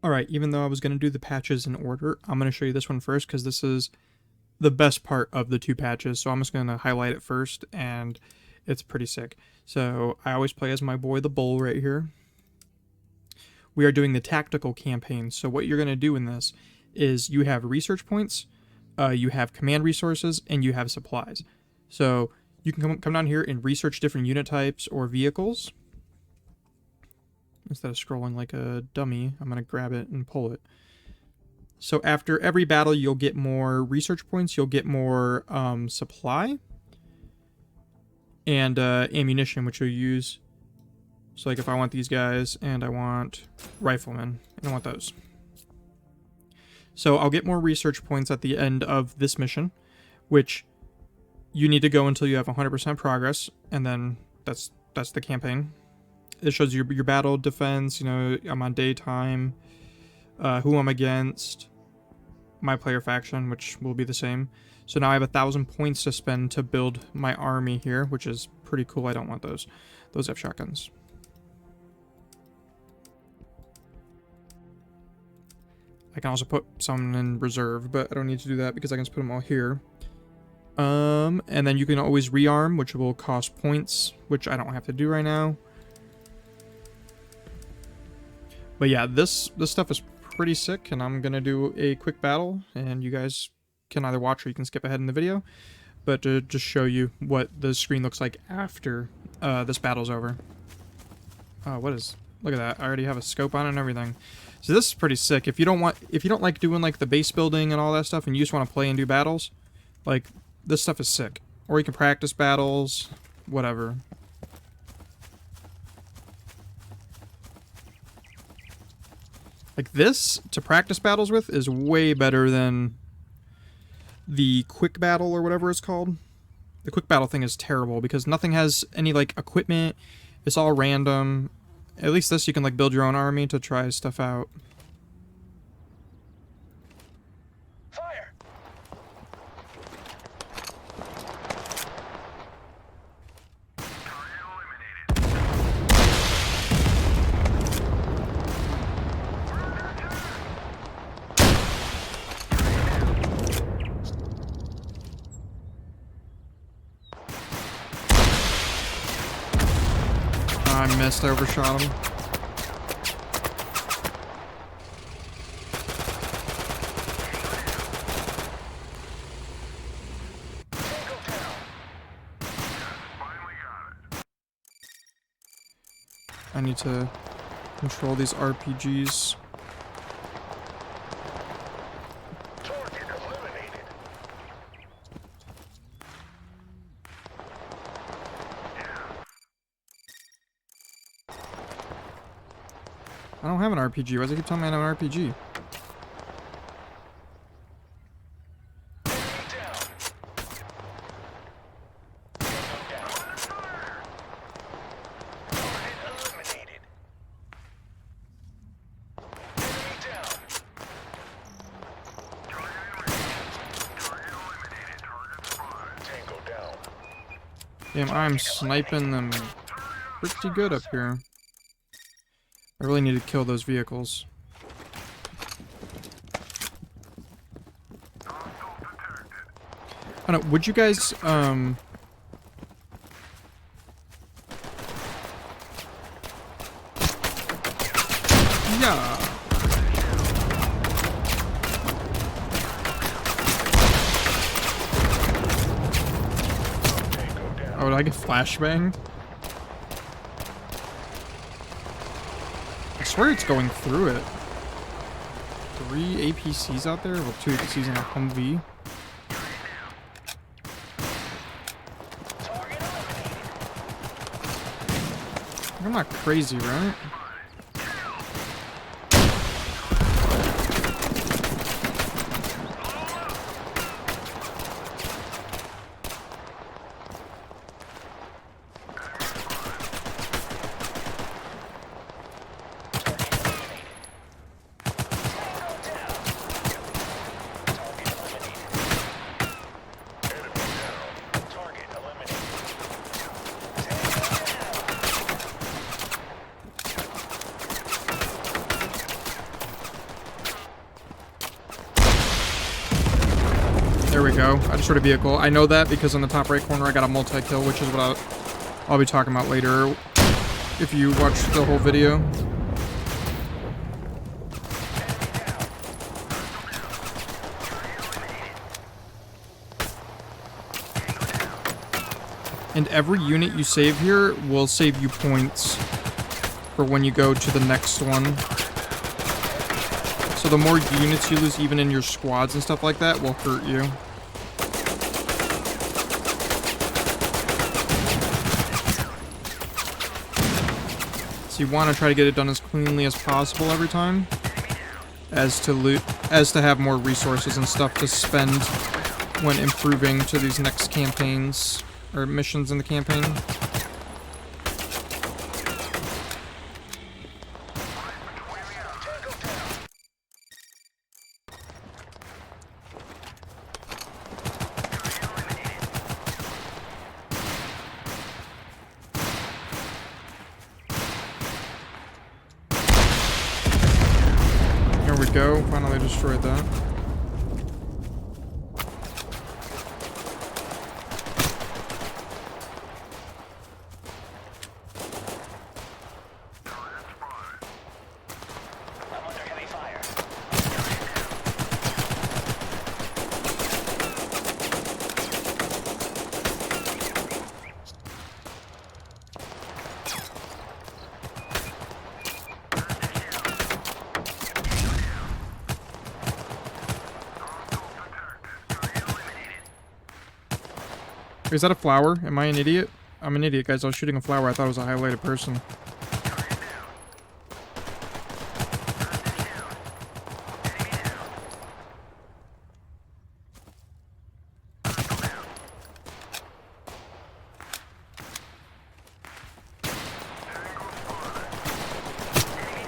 Alright, even though I was going to do the patches in order, I'm going to show you this one first because this is the best part of the two patches. So I'm just going to highlight it first, and it's pretty sick. So I always play as my boy the Bull right here. We are doing the tactical campaign. So what you're going to do in this is you have research points, you have command resources, and you have supplies. So you can come down here and research different unit types or vehicles. Instead of scrolling like a dummy, I'm going to grab it and pull it. So after every battle, you'll get more research points, you'll get more supply, and ammunition, which you'll use. So like if I want these guys, and I want riflemen, and I want those. So I'll get more research points at the end of this mission, which you need to go until you have 100% progress, and then that's the campaign. It shows you your battle defense, you know, I'm on daytime, who I'm against, my player faction, which will be the same. So now I have 1,000 points to spend to build my army here, which is pretty cool. I don't want those. Those have shotguns. I can also put some in reserve, but I don't need to do that because I can just put them all here. And then you can always rearm, which will cost points, which I don't have to do right now. But yeah, this stuff is pretty sick, and I'm gonna do a quick battle, and you guys can either watch or you can skip ahead in the video, but to just show you what the screen looks like after this battle's over. Look at that! I already have a scope on it and everything. So this is pretty sick. If you don't like doing like the base building and all that stuff, and you just want to play and do battles, like this stuff is sick. Or you can practice battles, whatever. Like this, to practice battles with, is way better than the quick battle or whatever it's called. The quick battle thing is terrible because nothing has any like equipment. It's all random. At least this you can like build your own army to try stuff out. Fire! I missed, I overshot him. I need to control these RPGs. Target eliminated. I don't have an RPG. Why does it keep telling me I have an RPG? Damn, I'm sniping them pretty good up here. I really need to kill those vehicles. I don't know, would you guys, yeah. Oh, did I get flashbanged? I swear it's going through it. 3 APCs out there? Well, 2 APCs and a Humvee. I'm not crazy, right? There we go. I destroyed a vehicle. I know that because in the top right corner I got a multi-kill, which is what I'll be talking about later if you watch the whole video. And every unit you save here will save you points for when you go to the next one. So the more units you lose, even in your squads and stuff like that, will hurt you. So you want to try to get it done as cleanly as possible every time, as to have more resources and stuff to spend when improving to these next campaigns or missions in the campaign. There we go, finally destroyed that. Is that a flower? Am I an idiot? I'm an idiot, guys. I was shooting a flower. I thought it was a highlighted person.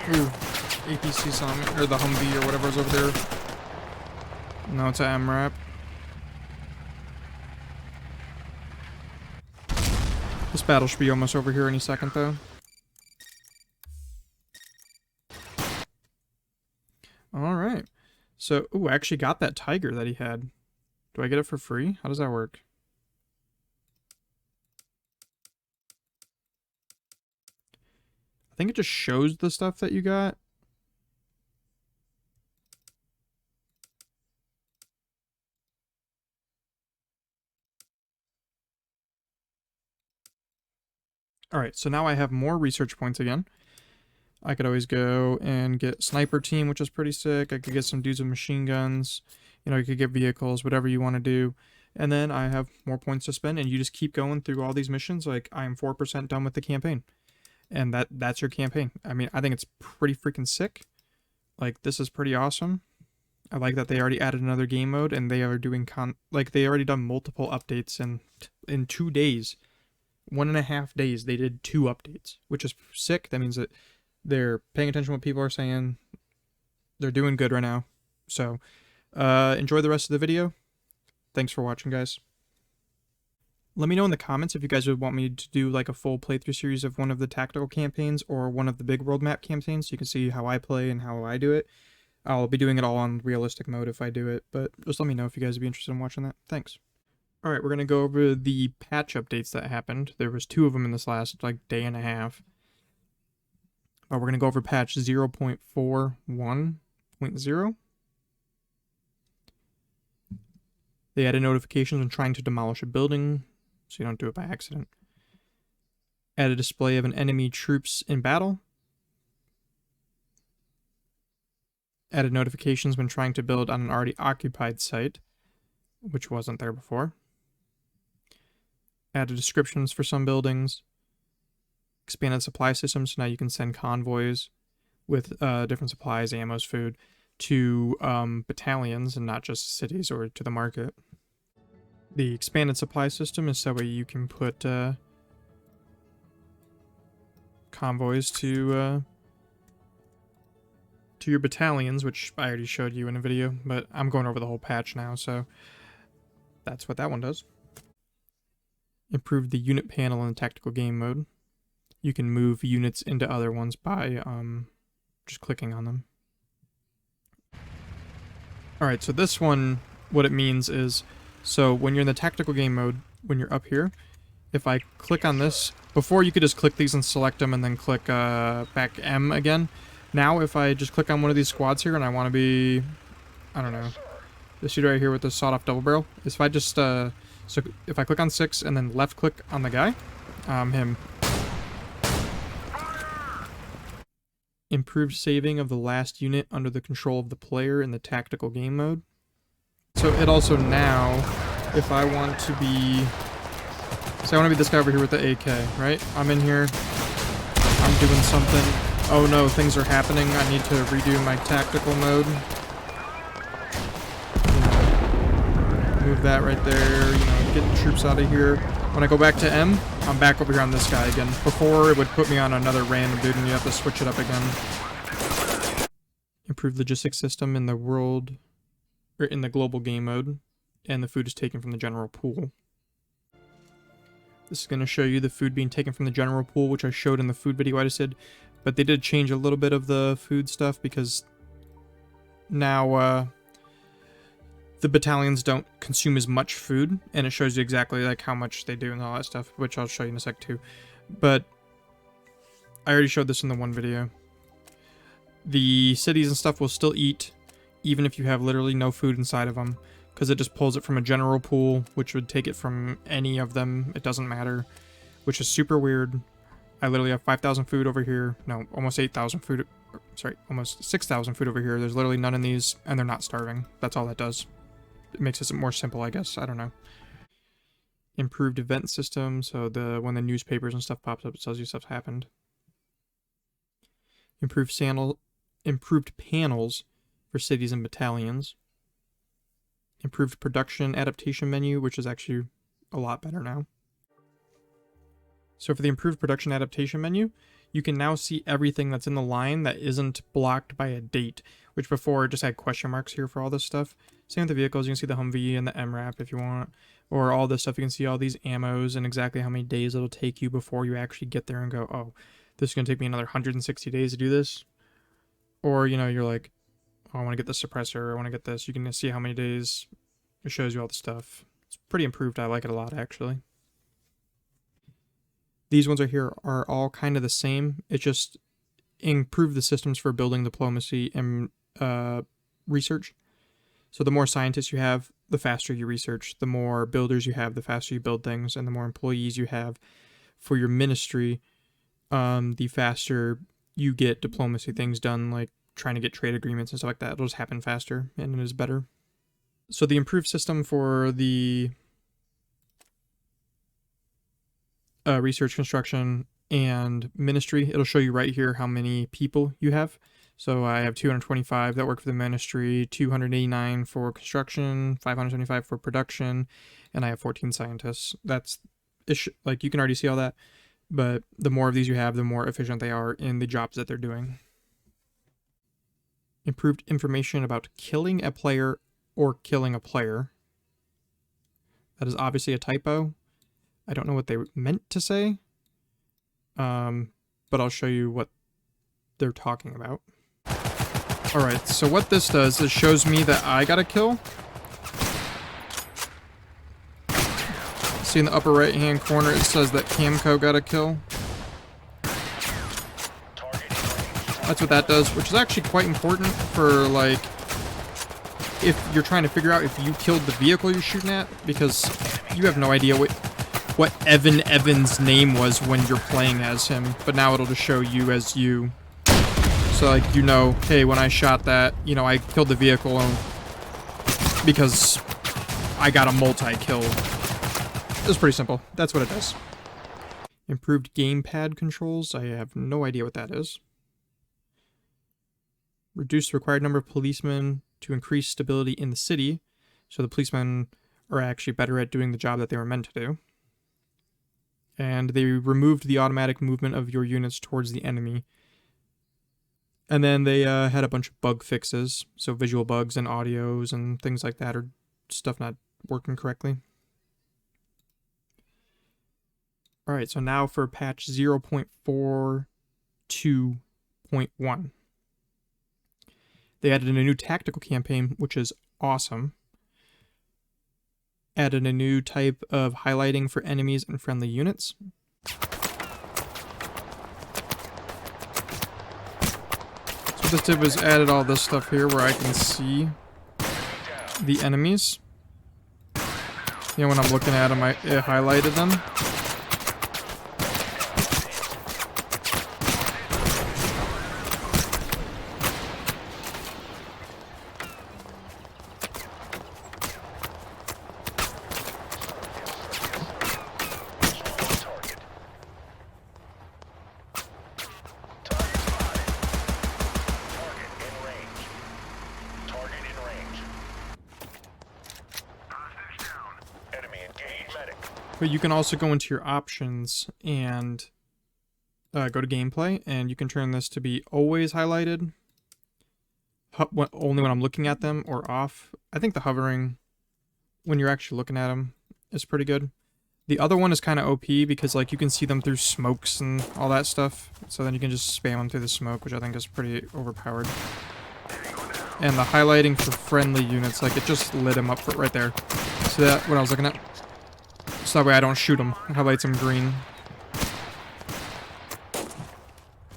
Ooh, APC's on me, or the Humvee or whatever's over there. No, it's an MRAP. This battle should be almost over here any second, though. Alright. So, ooh, I actually got that tiger that he had. Do I get it for free? How does that work? I think it just shows the stuff that you got. Alright, so now I have more research points again. I could always go and get sniper team, which is pretty sick. I could get some dudes with machine guns. You know, you could get vehicles, whatever you want to do. And then I have more points to spend, and you just keep going through all these missions. Like, I am 4% done with the campaign. And that's your campaign. I mean, I think it's pretty freaking sick. Like, this is pretty awesome. I like that they already added another game mode, and they are doing they already done multiple updates in 2 days. 1.5 days, they did 2 updates, which is sick. That means that they're paying attention to what people are saying. They're doing good right now. So, enjoy the rest of the video. Thanks for watching, guys. Let me know in the comments if you guys would want me to do like a full playthrough series of one of the tactical campaigns or one of the big world map campaigns, so you can see how I play and how I do it. I'll be doing it all on realistic mode if I do it, but just let me know if you guys would be interested in watching that. Thanks. Alright, we're going to go over the patch updates that happened. There was 2 of them in this last, like, day and a half. But we're going to go over patch 0.41.0. They added notifications when trying to demolish a building, so you don't do it by accident. Add a display of an enemy troops in battle. Added notifications when trying to build on an already occupied site, which wasn't there before. Added descriptions for some buildings. Expanded supply systems, so now you can send convoys with different supplies, ammos, food, to battalions and not just cities or to the market. The expanded supply system is so you can put convoys to your battalions, which I already showed you in a video, but I'm going over the whole patch now, so that's what that one does. Improved the unit panel in the tactical game mode. You can move units into other ones by just clicking on them. Alright, so this one, what it means is So when you're in the tactical game mode, when you're up here, if I click on this, before you could just click these and select them and then click back M again. Now if I just click on one of these squads here and I want to be, I don't know, this dude right here with the sawed-off double barrel, is if I just, so if I click on 6 and then left click on the guy, him. Improved saving of the last unit under the control of the player in the tactical game mode. So it also now, if I want to be, say I want to be this guy over here with the AK, right? I'm in here, I'm doing something. Oh no, things are happening. I need to redo my tactical mode. Move that right there, you know, get the troops out of here. When I go back to M, I'm back over here on this guy again. Before, it would put me on another random dude and you have to switch it up again. Improved logistics system in the world, or in the global game mode, and the food is taken from the general pool. This is going to show you the food being taken from the general pool, which I showed in the food video I just did. But they did change a little bit of the food stuff because now the battalions don't consume as much food, and it shows you exactly like how much they do and all that stuff, which I'll show you in a sec too. But I already showed this in the one video. The cities and stuff will still eat even if you have literally no food inside of them, because it just pulls it from a general pool, which would take it from any of them. It doesn't matter, which is super weird. I literally have 5,000 food over here. No, almost 8,000 food. Sorry, almost 6,000 food over here. There's literally none in these, and they're not starving. That's all that does. It makes it more simple, I guess. I don't know. Improved event system, so when the newspapers and stuff pops up, it tells you stuff's happened. Improved panels for cities and battalions. Improved production adaptation menu, which is actually a lot better now. So for the improved production adaptation menu, you can now see everything that's in the line that isn't blocked by a date, which before just had question marks here for all this stuff. Same with the vehicles, you can see the Humvee and the MRAP if you want, or all this stuff, you can see all these ammos and exactly how many days it'll take you before you actually get there and go, oh, this is going to take me another 160 days to do this. Or, you know, you're like, oh, I want to get the suppressor, I want to get this. You can see how many days. It shows you all the stuff. It's pretty improved, I like it a lot actually. These ones right here are all kind of the same. It just improved the systems for building diplomacy and research. So the more scientists you have, the faster you research. The more builders you have, the faster you build things. And the more employees you have for your ministry, the faster you get diplomacy things done, like trying to get trade agreements and stuff like that. It'll just happen faster, and it is better. So the improved system for the research, construction, and ministry, it'll show you right here how many people you have. So I have 225 that work for the ministry, 289 for construction, 575 for production, and I have 14 scientists. That's like, you can already see all that, but the more of these you have, the more efficient they are in the jobs that they're doing. Improved information about killing a player or killing a player. That is obviously a typo. I don't know what they meant to say, but I'll show you what they're talking about. Alright, so what this does is shows me that I got a kill. See in the upper right hand corner it says that Camco got a kill. That's what that does, which is actually quite important for, like, if you're trying to figure out if you killed the vehicle you're shooting at, because you have no idea what Evan Evans' name was when you're playing as him, but now it'll just show you as you. So, like, you know, hey, when I shot that, you know, I killed the vehicle because I got a multi-kill. It's pretty simple. That's what it does. Improved gamepad controls. I have no idea what that is. Reduce the required number of policemen to increase stability in the city. So the policemen are actually better at doing the job that they were meant to do. And they removed the automatic movement of your units towards the enemy. And then they had a bunch of bug fixes. So visual bugs and audios and things like that, or stuff not working correctly. Alright, so now for patch 0.42.1. They added in a new tactical campaign, which is awesome. Added a new type of highlighting for enemies and friendly units. So what this did was added all this stuff here where I can see the enemies. You know, when I'm looking at them, it highlighted them. But you can also go into your options and go to gameplay, and you can turn this to be always highlighted, only when I'm looking at them, or off. I think the hovering, when you're actually looking at them, is pretty good. The other one is kind of OP because like you can see them through smokes and all that stuff, so then you can just spam them through the smoke, which I think is pretty overpowered. And the highlighting for friendly units, like it just lit them up right there. See that, what I was looking at? So that way I don't shoot them. Highlights them green.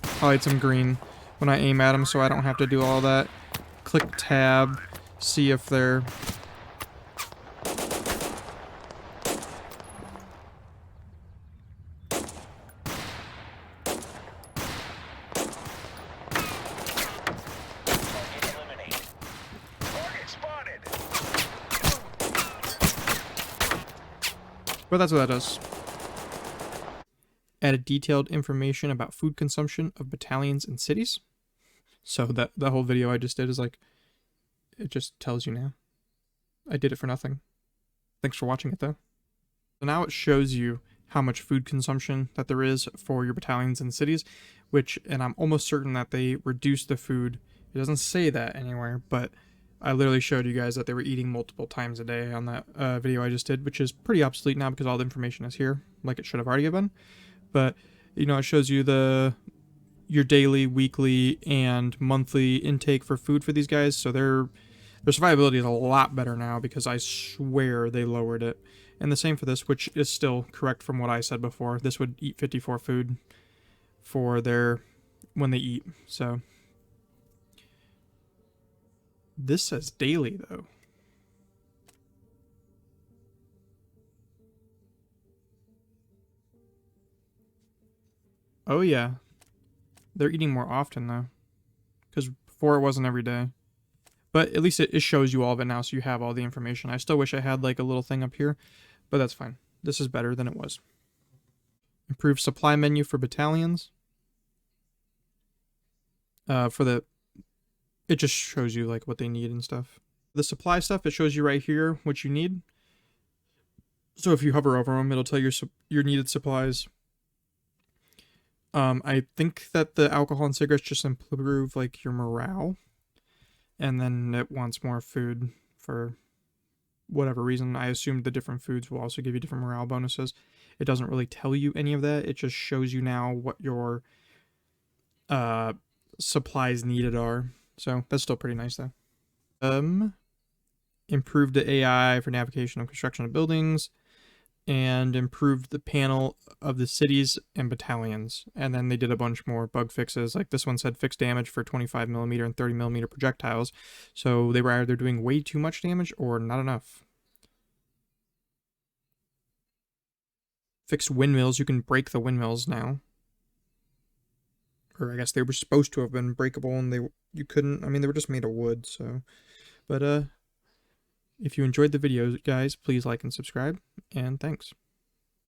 Highlights them green when I aim at them, so I don't have to do all that. Click tab, see if they're... But that's what that does. Added detailed information about food consumption of battalions and cities. So that the whole video I just did is like, it just tells you now. I did it for nothing. Thanks for watching it though. So now it shows you how much food consumption that there is for your battalions and cities, which, and I'm almost certain that they reduced the food. It doesn't say that anywhere, but I literally showed you guys that they were eating multiple times a day on that video I just did, which is pretty obsolete now because all the information is here, like it should have already been. But, you know, it shows you your daily, weekly, and monthly intake for food for these guys. So their survivability is a lot better now because I swear they lowered it. And the same for this, which is still correct from what I said before. This would eat 54 food for when they eat. So this says daily though. Oh yeah. They're eating more often though. Because before it wasn't every day. But at least it shows you all of it now, so you have all the information. I still wish I had like a little thing up here, but that's fine. This is better than it was. Improved supply menu for battalions. It just shows you like what they need and stuff. The supply stuff, it shows you right here what you need. So if you hover over them, it'll tell you your needed supplies. I think that the alcohol and cigarettes just improve like your morale. And then it wants more food for whatever reason. I assume the different foods will also give you different morale bonuses. It doesn't really tell you any of that. It just shows you now what your supplies needed are. So that's still pretty nice though. Improved the AI for navigation and construction of buildings, and improved the panel of the cities and battalions. And then they did a bunch more bug fixes. Like this one said fixed damage for 25mm and 30mm projectiles. So they were either doing way too much damage or not enough. Fixed windmills. You can break the windmills now. Or I guess they were supposed to have been breakable and you couldn't. I mean, they were just made of wood, so. But if you enjoyed the video, guys, please like and subscribe, and thanks.